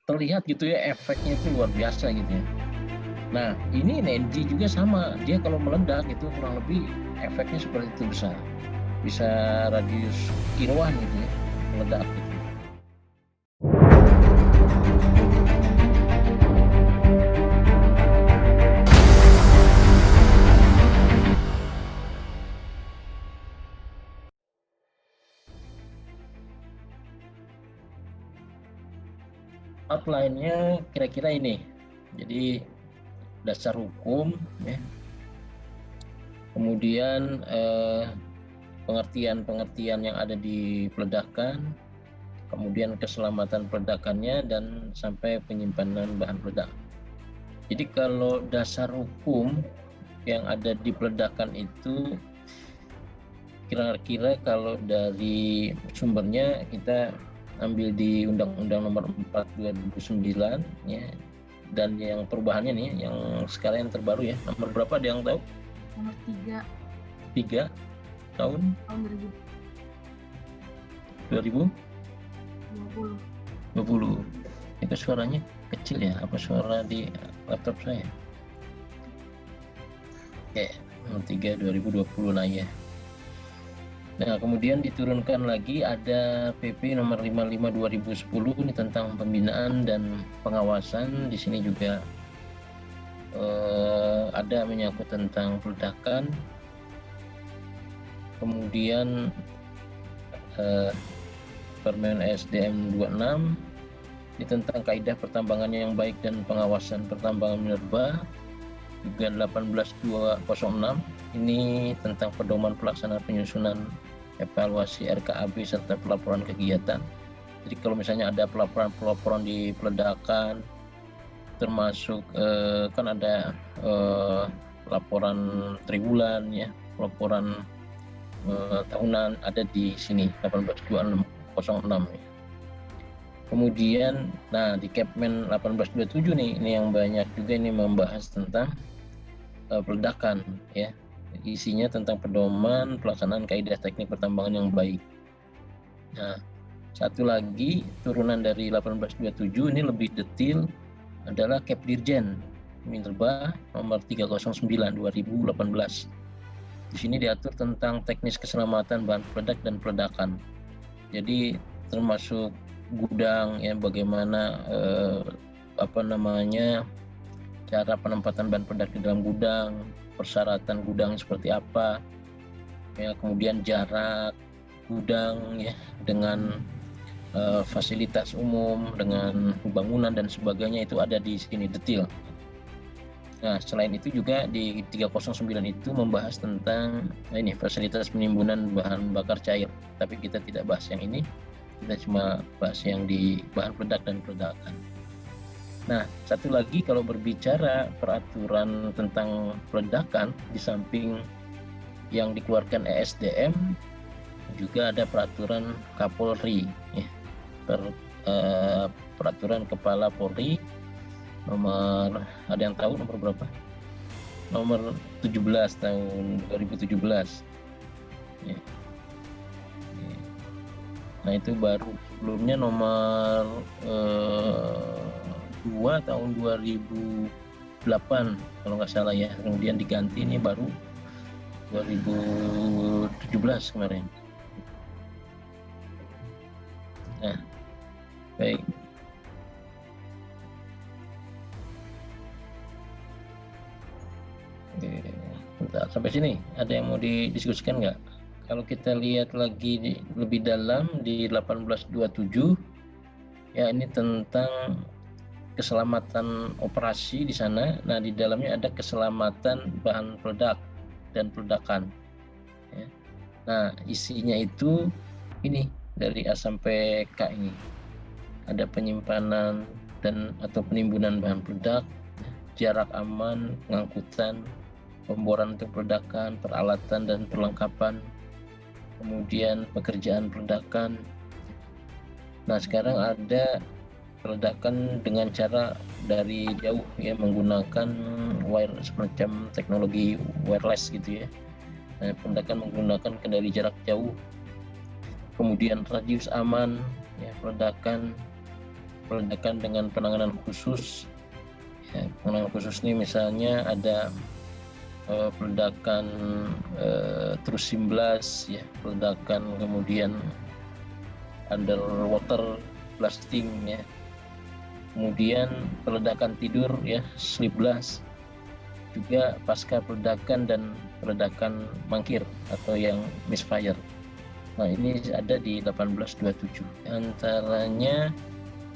terlihat gitu ya efeknya itu luar biasa gitu ya. Nah, ini NG juga sama, dia kalau meledak itu kurang lebih efeknya seperti itu bisa radius kiloan gitu ya, meledak gitu. Outline-nya kira-kira ini. Jadi dasar hukum ya. Kemudian pengertian-pengertian yang ada di peledakan, kemudian keselamatan peledakannya dan sampai penyimpanan bahan peledak. Jadi kalau dasar hukum yang ada di peledakan itu kira-kira kalau dari sumbernya kita ambil di Undang-Undang Nomor 4 2009 ya, dan yang perubahannya nih yang sekarang yang terbaru ya, nomor berapa ada yang tahu? Nomor 3 tahun 2020. Itu suaranya kecil ya, apa suara di laptop saya? Oke, nomor 3 2020 lah ya. Nah, kemudian diturunkan lagi ada PP nomor 55 2010 ini tentang pembinaan dan pengawasan. Di sini juga ada menyangkut tentang peledakan. Kemudian Permen SDM 26 ini tentang kaidah pertambangan yang baik dan pengawasan pertambangan minerba. Juga 18206 ini tentang pedoman pelaksanaan penyusunan evaluasi RKAB serta pelaporan kegiatan. Jadi kalau misalnya ada pelaporan di peledakan, termasuk kan ada laporan triwulan ya, laporan tahunan ada di sini 18206 ya. Kemudian nah di Kepmen 1827 nih, ini yang banyak juga ini membahas tentang peledakan ya. Isinya tentang pedoman pelaksanaan kaidah teknik pertambangan yang baik. Nah, satu lagi turunan dari 1827 ini lebih detail adalah Kepdirjen Minerba nomor 309 2018. Di sini diatur tentang teknis keselamatan bahan peledak dan peledakan. Jadi termasuk gudang ya, bagaimana cara penempatan bahan peledak di dalam gudang, persyaratan gudang seperti apa ya, kemudian jarak gudang ya dengan fasilitas umum, dengan bangunan dan sebagainya, itu ada di sini detail. Nah, selain itu juga di 309 itu membahas tentang ini fasilitas penimbunan bahan bakar cair, tapi kita tidak bahas yang ini, kita cuma bahas yang di bahan peledak dan peledakan. Nah, satu lagi kalau berbicara peraturan tentang peledakan, di samping yang dikeluarkan ESDM juga ada peraturan Kapolri ya, peraturan Kepala Polri nomor, ada yang tahu nomor berapa? Nomor 17 tahun 2017 ya. Nah, itu baru, sebelumnya nomor 2 tahun 2008 kalau nggak salah ya, kemudian diganti, ini baru 2017 kemarin. Nah, baik. Bentar, sampai sini ada yang mau didiskusikan nggak? Kalau kita lihat lagi lebih dalam di 1827 ya, ini tentang keselamatan operasi di sana. Nah, di dalamnya ada keselamatan bahan peledak dan peledakan ya. Nah, isinya itu ini dari A sampai K ini. Ada penyimpanan dan atau penimbunan bahan peledak, jarak aman, pengangkutan, pemboran untuk peledakan, peralatan dan perlengkapan, kemudian pekerjaan peledakan. Nah, sekarang ada peledakan dengan cara dari jauh ya, menggunakan semacam teknologi wireless gitu ya. Nah, peledakan menggunakan kendali jarak jauh, kemudian radius aman ya, peledakan peledakan dengan penanganan khusus. Ya, penanganan khusus ini misalnya ada peledakan trusim blast, ya, peledakan kemudian underwater blasting, ya, kemudian peledakan tidur, ya, sleep blast, juga pasca peledakan dan peledakan mangkir atau yang misfire. Nah, ini ada di 1827. Antaranya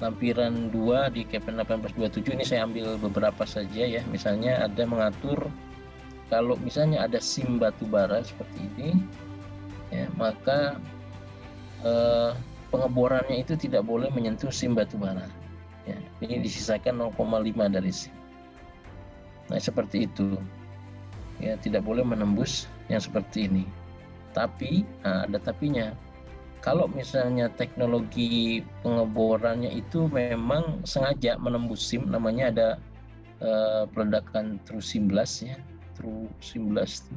lampiran 2 di Kepmen 1827 ini saya ambil beberapa saja, ya. Misalnya ada mengatur kalau misalnya ada SIM batu bara seperti ini, ya, maka pengeborannya itu tidak boleh menyentuh SIM batu bara. Ya, ini disisakan 0,5 dari SIM. Nah, seperti itu. Ya, tidak boleh menembus yang seperti ini. Tapi, ada tapinya. Kalau misalnya teknologi pengeborannya itu memang sengaja menembus SIM, namanya ada peledakan trusim blast, ya, trusim blast.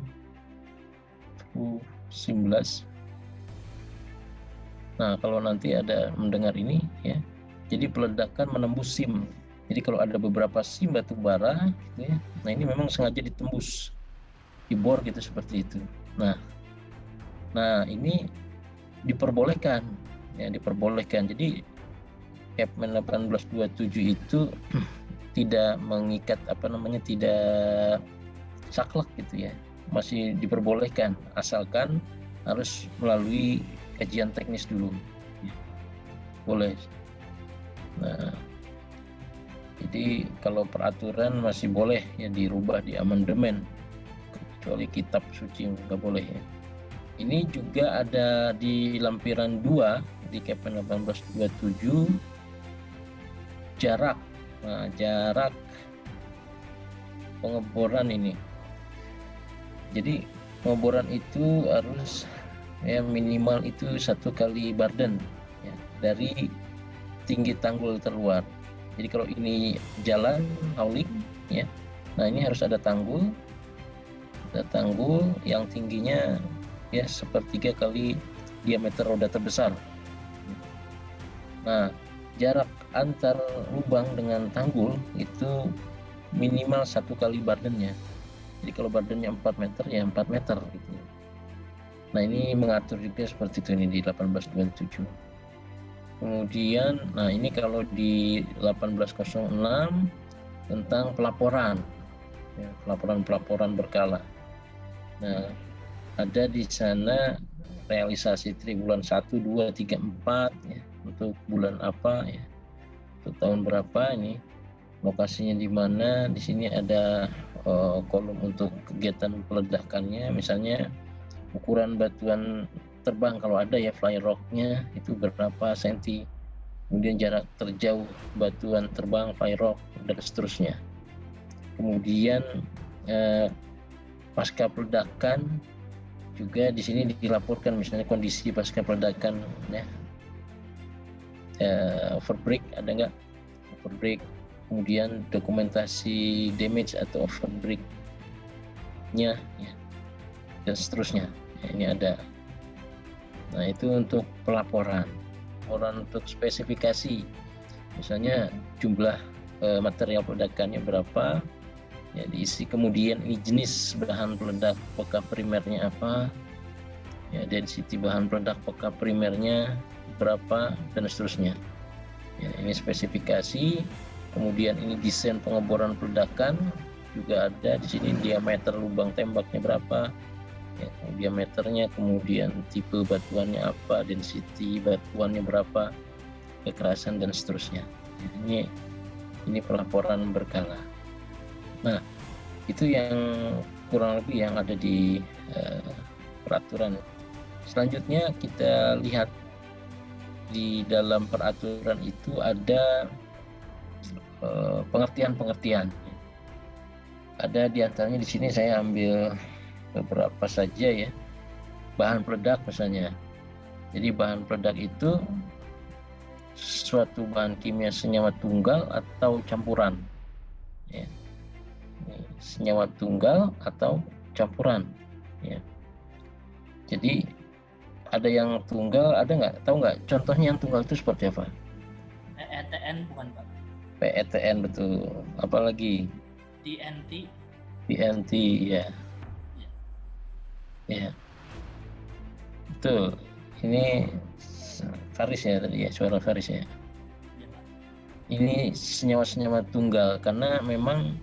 Nah, kalau nanti ada mendengar ini, ya, jadi peledakan menembus SIM. Jadi kalau ada beberapa SIM batu bara, gitu ya, nah ini memang sengaja ditembus, dibor gitu seperti itu. Nah ini diperbolehkan, ya, diperbolehkan. Jadi Kepmen 1827 itu tidak mengikat tidak saklek gitu, ya, masih diperbolehkan asalkan harus melalui kajian teknis dulu, ya. Boleh. Nah, jadi kalau peraturan masih boleh, ya, dirubah di amandemen, kecuali kitab suci nggak boleh, ya. Ini juga ada di lampiran 2 di Kepmen 1827 jarak. Nah, jarak pengeboran ini. Jadi pengeboran itu harus, ya, minimal itu 1 kali barden, ya, dari tinggi tanggul terluar. Jadi kalau ini jalan hauling, ya, nah ini harus ada tanggul yang tingginya, ya, 1/3 kali diameter roda terbesar. Nah, jarak antar lubang dengan tanggul itu minimal 1 kali bardennya. Jadi kalau bardennya 4 meter, ya 4 meter gitu. Nah, ini mengatur juga seperti itu ini di 1827. Kemudian, nah ini kalau di 1806 tentang pelaporan, ya, pelaporan berkala. Nah, ada di sana realisasi triwulan 1, 2, 3, 4, ya, untuk bulan apa, ya, untuk tahun berapa, ini lokasinya di mana. Di sini ada kolom untuk kegiatan peledakannya, misalnya ukuran batuan terbang kalau ada, ya, fly rocknya itu berapa senti, kemudian jarak terjauh batuan terbang fly rock dan seterusnya. Kemudian pasca peledakan juga di sini dilaporkan misalnya kondisi pasca peledakan, ya, overbreak ada nggak, overbreak, kemudian dokumentasi damage atau overbreaknya, ya, dan seterusnya, ya, ini ada. Nah, itu untuk pelaporan. Untuk spesifikasi, misalnya jumlah material peledakannya berapa, ya, diisi, kemudian ini jenis bahan peledak peka primernya apa, ya, density bahan peledak peka primernya berapa, dan seterusnya, ya, ini spesifikasi. Kemudian ini desain pengeboran peledakan juga ada di sini, diameter lubang tembaknya berapa, ya, diameternya, kemudian tipe batuannya apa, density batuannya berapa, kekerasan, dan seterusnya. Ini pelaporan berkala. Nah, itu yang kurang lebih yang ada di peraturan. Selanjutnya kita lihat di dalam peraturan itu ada pengertian-pengertian. Ada diantaranya di sini saya ambil beberapa saja, ya. Bahan peledak misalnya. Jadi bahan peledak itu suatu bahan kimia senyawa tunggal atau campuran, ya. Senyawa tunggal atau campuran, ya. Jadi ada yang tunggal, ada nggak? Tahu nggak contohnya yang tunggal itu seperti apa? PETN bukan Pak? PETN betul. Apalagi? TNT. TNT ya. Ya. Betul. Ini Faris ya tadi ya, suara Faris ya. Ini senyawa-senyawa tunggal karena memang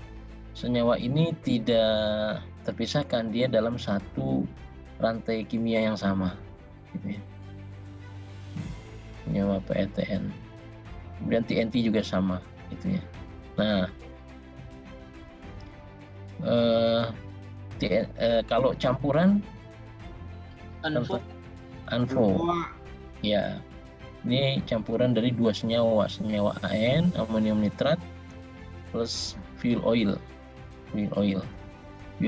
senyawa ini tidak terpisahkan, dia dalam satu rantai kimia yang sama gitu ya. Senyawa PETN. Kemudian TNT juga sama gitu ya. Nah, kalau campuran ANFO. Ya. Ini campuran dari dua senyawa AN, amonium nitrat plus fuel oil. Fuel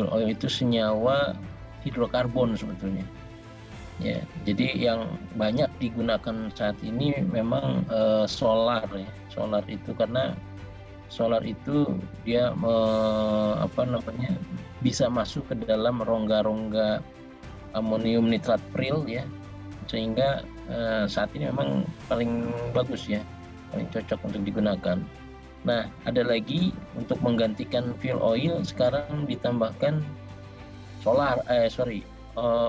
oil itu senyawa hidrokarbon sebetulnya. Ya, jadi yang banyak digunakan saat ini memang solar ya. Solar itu karena solar itu dia bisa masuk ke dalam rongga-rongga amonium nitrat pril ya, sehingga saat ini memang paling bagus ya, paling cocok untuk digunakan. Nah, ada lagi untuk menggantikan fuel oil sekarang ditambahkan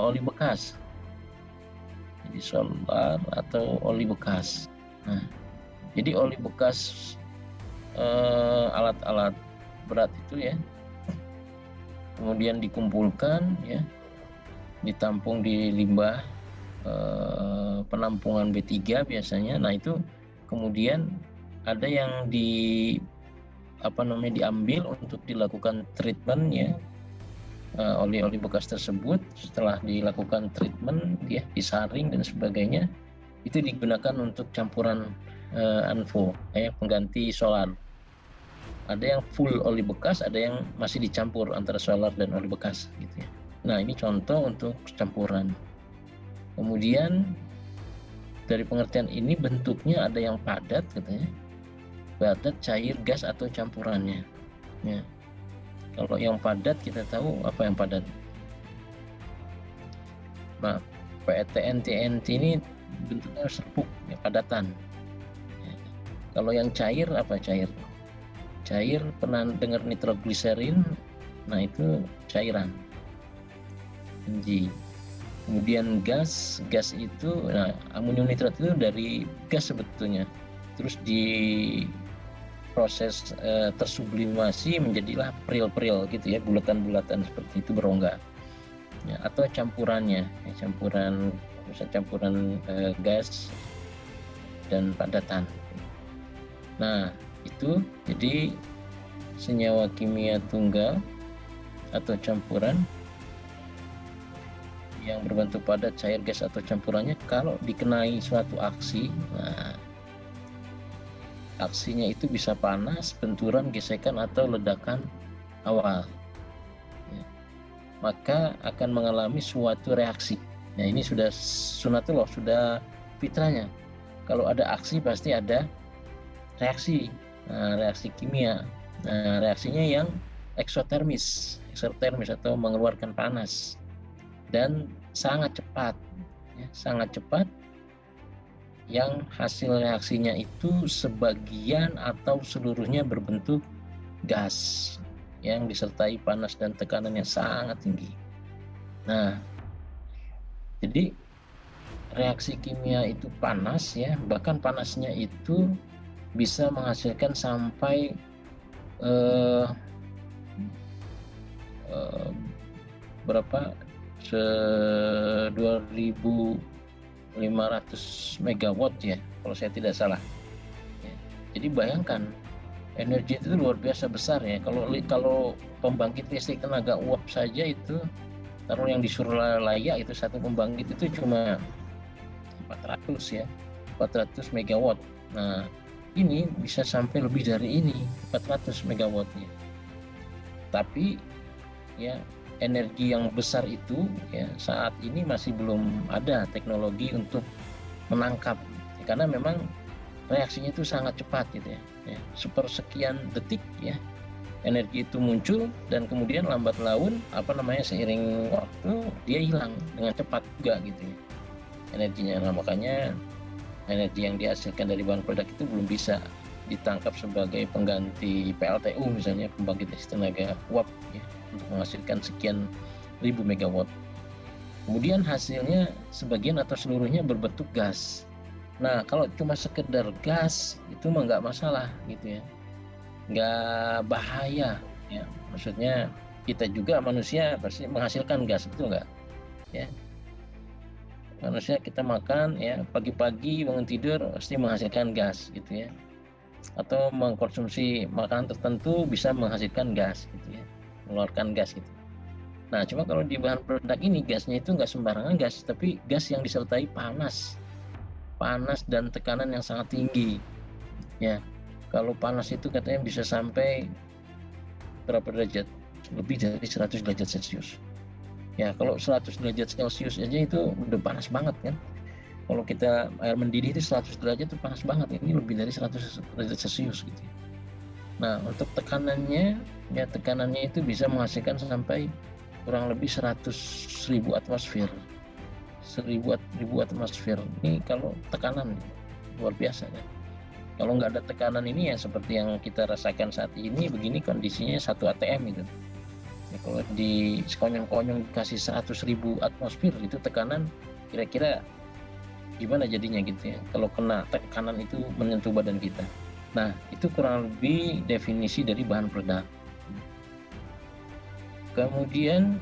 oli bekas. Jadi solar atau oli bekas. Nah, jadi oli bekas alat-alat berat itu ya, kemudian dikumpulkan ya, ditampung di limbah penampungan B3 biasanya. Nah, itu kemudian ada yang diambil untuk dilakukan treatment ya, oli-oli bekas tersebut. Setelah dilakukan treatment dia disaring dan sebagainya, itu digunakan untuk campuran ANFO pengganti solar. Ada yang full oli bekas, ada yang masih dicampur antara solar dan oli bekas gitu ya. Nah, ini contoh untuk campuran. Kemudian dari pengertian ini bentuknya ada yang padat katanya, padat, cair, gas atau campurannya ya. Kalau yang padat kita tahu apa yang padat. Nah, PETN, TNT ini bentuknya serpuk ya, padatan ya. Kalau yang cair apa cair? Cair, pernah dengar nitrogliserin? Nah, itu cairan NG. Kemudian gas itu, nah, amonium nitrat itu dari gas sebetulnya, terus diproses tersublimasi menjadilah pril-pril gitu ya, bulatan-bulatan seperti itu berongga ya, atau campurannya ya, campuran gas dan padatan. Nah, itu jadi senyawa kimia tunggal atau campuran yang berbentuk padat, cair, gas atau campurannya kalau dikenai suatu aksi. Nah, aksinya itu bisa panas, benturan, gesekan atau ledakan awal ya. Maka akan mengalami suatu reaksi. Nah, ini sudah sunatullah, sudah fitrahnya. Kalau ada aksi pasti ada reaksi. Nah, reaksi kimia. Nah, reaksinya yang eksotermis atau mengeluarkan panas dan sangat cepat ya, yang hasil reaksinya itu sebagian atau seluruhnya berbentuk gas yang disertai panas dan tekanan yang sangat tinggi. Nah, jadi reaksi kimia itu panas ya, bahkan panasnya itu bisa menghasilkan sampai berapa 2.500 megawatt ya, kalau saya tidak salah ya. Jadi bayangkan energi itu luar biasa besar ya. Kalau pembangkit listrik tenaga uap saja itu, taruh yang di Suralaya itu satu pembangkit itu cuma 400 megawatt. Nah, ini bisa sampai lebih dari ini, 400 megawattnya. Tapi ya, energi yang besar itu ya saat ini masih belum ada teknologi untuk menangkap ya, karena memang reaksinya itu sangat cepat gitu ya, sepersekian detik ya energi itu muncul dan kemudian lambat laun seiring waktu dia hilang dengan cepat juga gitu ya energinya. Nah, makanya energi yang dihasilkan dari bahan peledak itu belum bisa ditangkap sebagai pengganti PLTU misalnya, pembangkit listrik tenaga uap ya, untuk menghasilkan sekian ribu megawatt. Kemudian hasilnya sebagian atau seluruhnya berbentuk gas. Nah, kalau cuma sekedar gas itu mah nggak masalah gitu ya, nggak bahaya ya. Maksudnya kita juga manusia pasti menghasilkan gas, betul nggak? Ya, manusia kita makan ya, pagi-pagi bangun tidur pasti menghasilkan gas gitu ya, atau mengkonsumsi makanan tertentu bisa menghasilkan gas gitu ya, mengeluarkan gas gitu. Nah, cuma kalau di bahan peledak ini gasnya itu nggak sembarangan gas, tapi gas yang disertai panas dan tekanan yang sangat tinggi. Ya, kalau panas itu katanya bisa sampai berapa derajat? Lebih dari 100 derajat Celcius. Ya, kalau 100 derajat Celcius aja itu udah panas banget kan. Kalau kita air mendidih itu 100 derajat itu panas banget. Ini lebih dari 100 derajat Celcius gitu. Nah, untuk tekanannya itu bisa menghasilkan sampai kurang lebih 100.000 atmosfer. 1.000 atmosfer. Ini kalau tekanan luar biasa kan. Kalau nggak ada tekanan ini ya seperti yang kita rasakan saat ini, begini kondisinya 1 atm itu. Ya, kalau di sekonyong-konyong dikasih 100.000 atmosfer itu tekanan, kira-kira gimana jadinya gitu ya. Kalau kena tekanan itu menyentuh badan kita. Nah, itu kurang lebih definisi dari bahan peledak. Kemudian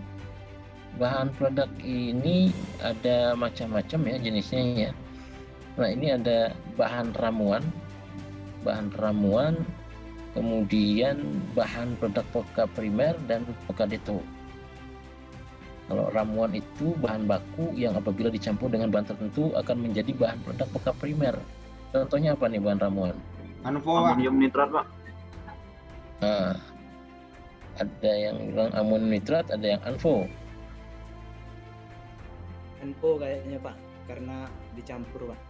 bahan peledak ini ada macam-macam ya jenisnya ya. Nah, ini ada bahan ramuan, kemudian bahan peledak peka primer dan peka deto. Kalau ramuan itu bahan baku yang apabila dicampur dengan bahan tertentu akan menjadi bahan peledak peka primer. Contohnya apa nih bahan ramuan? Amonium nitrat, Pak. Nah, ada yang bilang amonium nitrat, ada yang ANFO. ANFO kayaknya Pak, karena dicampur Pak.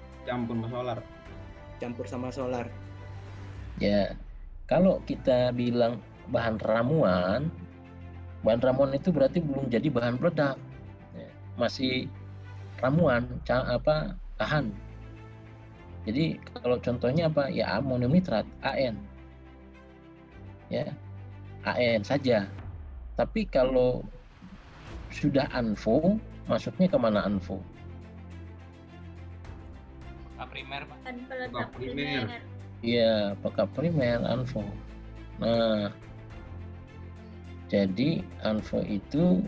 Campur sama solar. Ya, kalau kita bilang bahan ramuan itu berarti belum jadi bahan peledak, ya, masih ramuan, bahan. Jadi kalau contohnya apa? Ya amonium nitrat, AN, ya AN saja. Tapi kalau sudah ANFO, masuknya kemana ANFO? Peka primer, Pak. Peledak primer. Iya, peka primer, ANFO. Nah, jadi ANFO itu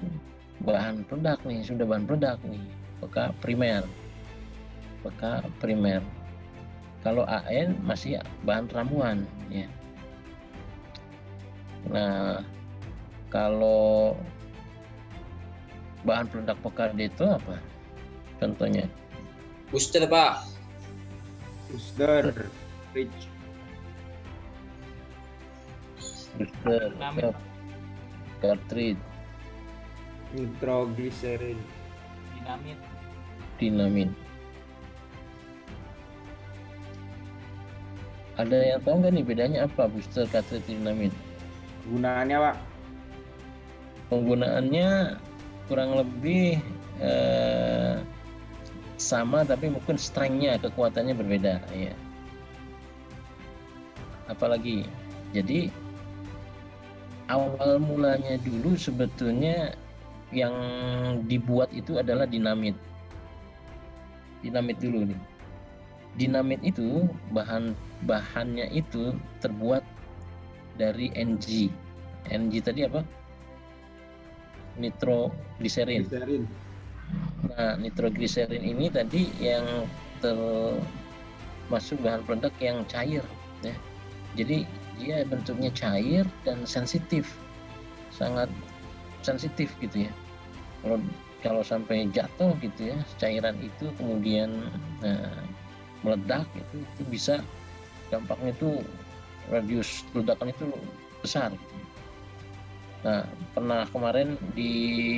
bahan peledak nih, sudah bahan peledak nih, peka primer. Kalau AN masih bahan ramuan ya. Nah, kalau bahan peledak peka deto apa contohnya? Booster, Pak. Booster, Dinamit. cartridge, nitrogliserin, dinamit. Ada yang tahu nggak nih bedanya apa booster, cartridge, dinamit? gunaannya Pak? Penggunaannya kurang lebih sama, tapi mungkin strength-nya, kekuatannya berbeda ya. Apalagi, jadi awal mulanya dulu sebetulnya yang dibuat itu adalah dinamit dulu nih. Dinamit itu bahannya itu terbuat dari NG tadi apa? Nitrogliserin. Nah, nitrogliserin ini tadi yang termasuk bahan peledak yang cair ya. Jadi dia bentuknya cair dan sensitif, sangat sensitif gitu ya. Kalau sampai jatuh gitu ya, cairan itu kemudian meledak itu bisa, dampaknya itu radius ledakan itu besar gitu. Nah, pernah kemarin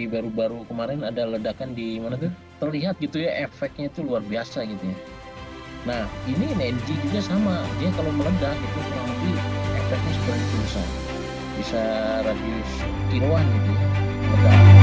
baru-baru kemarin ada ledakan di mana tuh, terlihat gitu ya, efeknya itu luar biasa gitu ya. Nah, ini energi juga sama, dia kalau meledak itu kurang lebih efeknya seperti itu besar, bisa radius kiloan gitu ya, ledakan.